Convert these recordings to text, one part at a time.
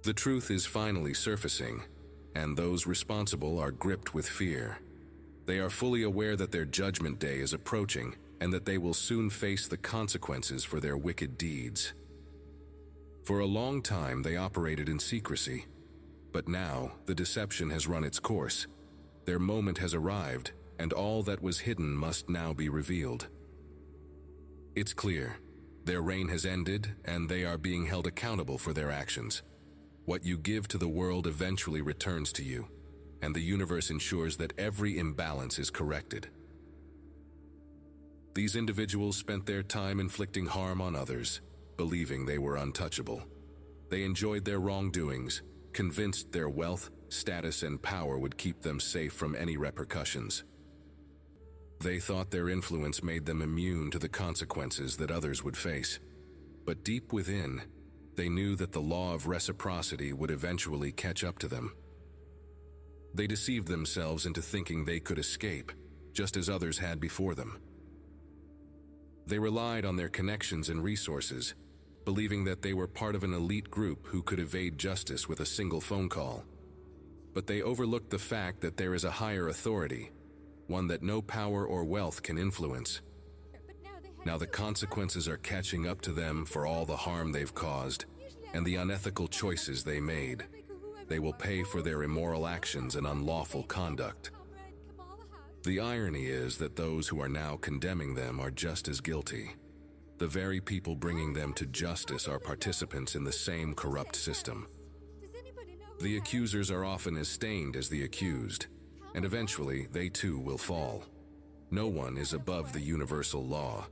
The truth is finally surfacing, and those responsible are gripped with fear. They are fully aware that their judgment day is approaching and that they will soon face the consequences for their wicked deeds. For a long time they operated in secrecy, but now the deception has run its course. Their moment has arrived, and all that was hidden must now be revealed. It's clear. Their reign has ended, and they are being held accountable for their actions. What you give to the world eventually returns to you, and the universe ensures that every imbalance is corrected. These individuals spent their time inflicting harm on others, believing they were untouchable. They enjoyed their wrongdoings, convinced their wealth, status, and power would keep them safe from any repercussions. They thought their influence made them immune to the consequences that others would face. But deep within, they knew that the law of reciprocity would eventually catch up to them. They deceived themselves into thinking they could escape, just as others had before them. They relied on their connections and resources, believing that they were part of an elite group who could evade justice with a single phone call. But they overlooked the fact that there is a higher authority, one that no power or wealth can influence. Now the consequences are catching up to them for all the harm they've caused and the unethical choices they made. They will pay for their immoral actions and unlawful conduct. The irony is that those who are now condemning them are just as guilty. The very people bringing them to justice are participants in the same corrupt system. The accusers are often as stained as the accused, and eventually they too will fall. No one is above the universal law.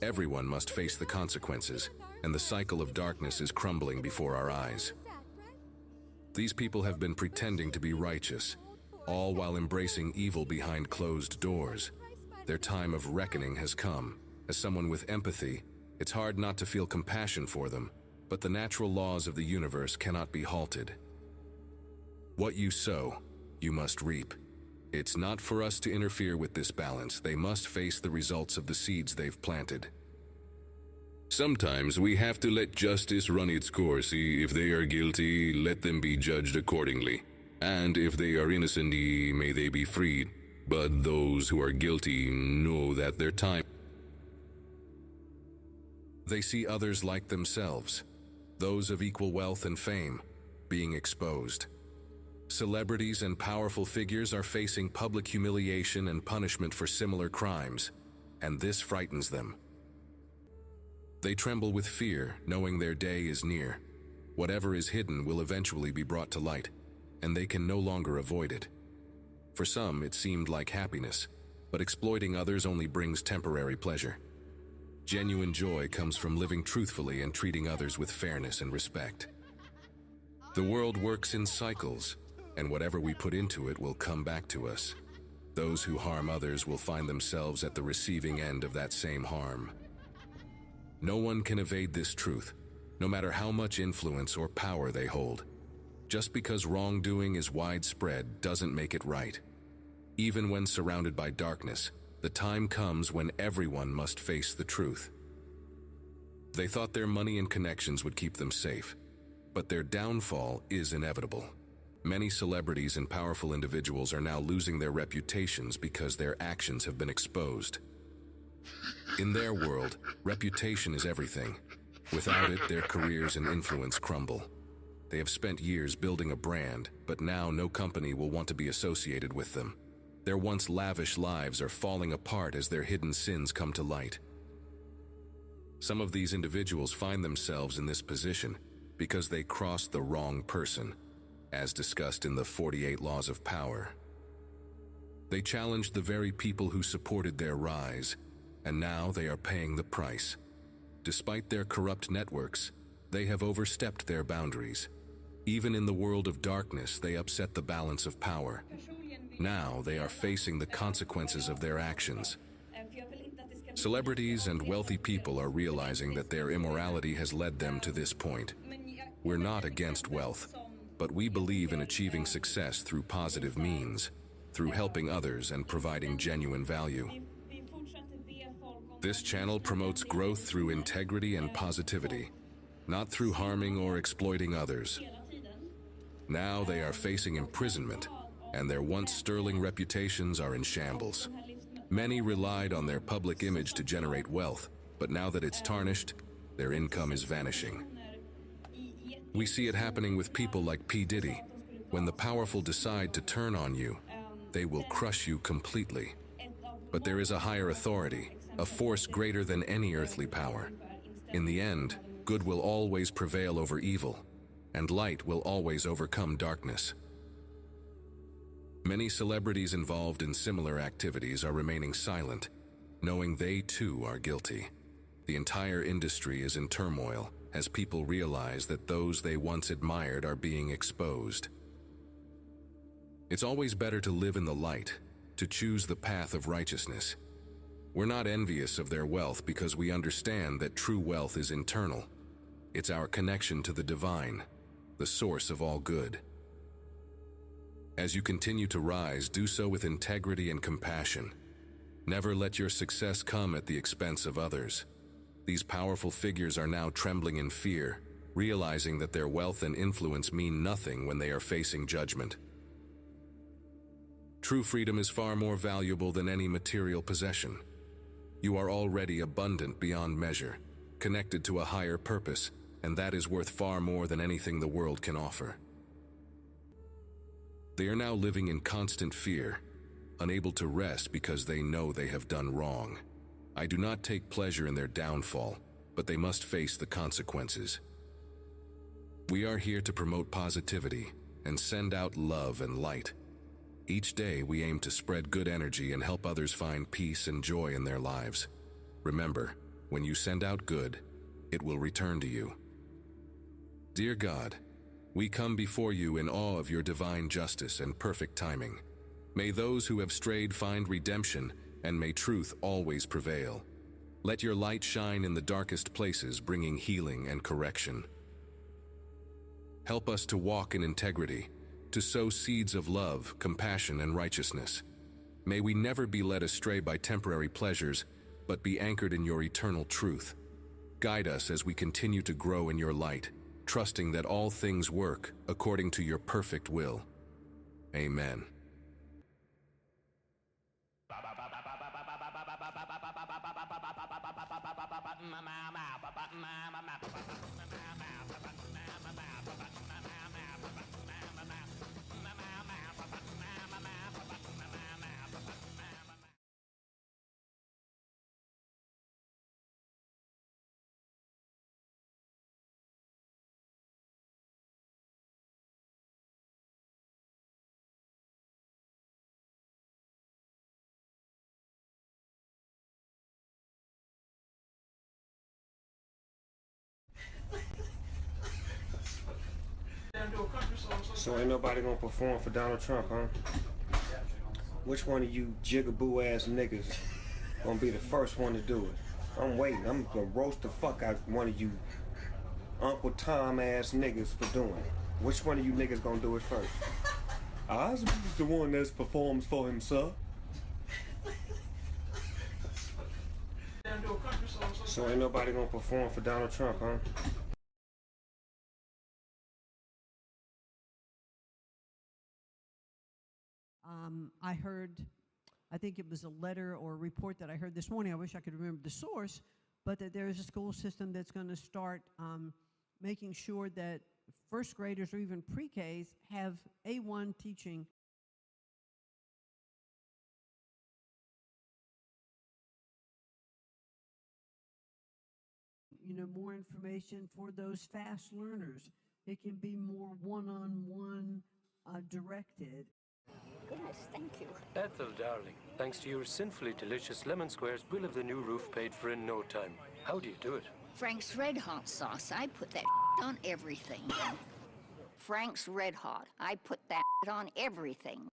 Everyone must face the consequences, and the cycle of darkness is crumbling before our eyes. These people have been pretending to be righteous, all while embracing evil behind closed doors. Their time of reckoning has come. As someone with empathy, it's hard not to feel compassion for them, but the natural laws of the universe cannot be halted. What you sow, you must reap. It's not for us to interfere with this balance. They must face the results of the seeds they've planted. Sometimes we have to let justice run its course. If they are guilty, let them be judged accordingly. And if they are innocent, may they be freed. But those who are guilty know that their time. They see others like themselves, those of equal wealth and fame, being exposed. Celebrities and powerful figures are facing public humiliation and punishment for similar crimes, and this frightens them. They tremble with fear, knowing their day is near. Whatever is hidden will eventually be brought to light, and they can no longer avoid it. For some, it seemed like happiness, but exploiting others only brings temporary pleasure. Genuine joy comes from living truthfully and treating others with fairness and respect. The world works in cycles, and whatever we put into it will come back to us. Those who harm others will find themselves at the receiving end of that same harm. No one can evade this truth, no matter how much influence or power they hold. Just because wrongdoing is widespread doesn't make it right. Even when surrounded by darkness, the time comes when everyone must face the truth. They thought their money and connections would keep them safe, but their downfall is inevitable. Many celebrities and powerful individuals are now losing their reputations because their actions have been exposed. In their world, reputation is everything. Without it, their careers and influence crumble. They have spent years building a brand, but now no company will want to be associated with them. Their once lavish lives are falling apart as their hidden sins come to light. Some of these individuals find themselves in this position because they crossed the wrong person, as discussed in the 48 Laws of Power. They challenged the very people who supported their rise, and now they are paying the price. Despite their corrupt networks, they have overstepped their boundaries. Even in the world of darkness, they upset the balance of power. Now they are facing the consequences of their actions. Celebrities and wealthy people are realizing that their immorality has led them to this point. We're not against wealth, but we believe in achieving success through positive means, through helping others and providing genuine value. This channel promotes growth through integrity and positivity, not through harming or exploiting others. Now they are facing imprisonment, and their once sterling reputations are in shambles. Many relied on their public image to generate wealth, but now that it's tarnished, their income is vanishing. We see it happening with people like P. Diddy. When the powerful decide to turn on you, they will crush you completely. But there is a higher authority, a force greater than any earthly power. In the end, good will always prevail over evil, and light will always overcome darkness. Many celebrities involved in similar activities are remaining silent, knowing they too are guilty. The entire industry is in turmoil as people realize that those they once admired are being exposed. It's always better to live in the light, to choose the path of righteousness. We're not envious of their wealth because we understand that true wealth is internal. It's our connection to the divine, the source of all good. As you continue to rise, do so with integrity and compassion. Never let your success come at the expense of others. These powerful figures are now trembling in fear, realizing that their wealth and influence mean nothing when they are facing judgment. True freedom is far more valuable than any material possession. You are already abundant beyond measure, connected to a higher purpose, and that is worth far more than anything the world can offer. They are now living in constant fear, unable to rest because they know they have done wrong. I do not take pleasure in their downfall, but they must face the consequences. We are here to promote positivity and send out love and light. Each day we aim to spread good energy and help others find peace and joy in their lives. Remember, when you send out good, it will return to you. Dear God, we come before you in awe of your divine justice and perfect timing. May those who have strayed find redemption, and may truth always prevail. Let your light shine in the darkest places, bringing healing and correction. Help us to walk in integrity, to sow seeds of love, compassion, and righteousness. May we never be led astray by temporary pleasures, but be anchored in your eternal truth. Guide us as we continue to grow in your light, trusting that all things work according to your perfect will. Amen. So ain't nobody gonna perform for Donald Trump, huh? Which one of you jigaboo ass niggas gonna be the first one to do it? I'm waiting. I'm gonna roast the fuck out one of you Uncle Tom ass niggas for doing it. Which one of you niggas gonna do it first? Osby's the one that performs for himself. So ain't nobody gonna perform for Donald Trump, huh? I heard, I think it was a letter or a report that I heard this morning, I wish I could remember the source, but that there is a school system that's going to start making sure that first graders or even pre-Ks have A1 teaching. You know, more information for those fast learners. It can be more one-on-one directed. Goodness, thank you. Ethel, darling, thanks to your sinfully delicious lemon squares, we'll have the new roof paid for in no time. How do you do it? Frank's Red Hot sauce. I put that on everything. Frank's Red Hot. I put that on everything.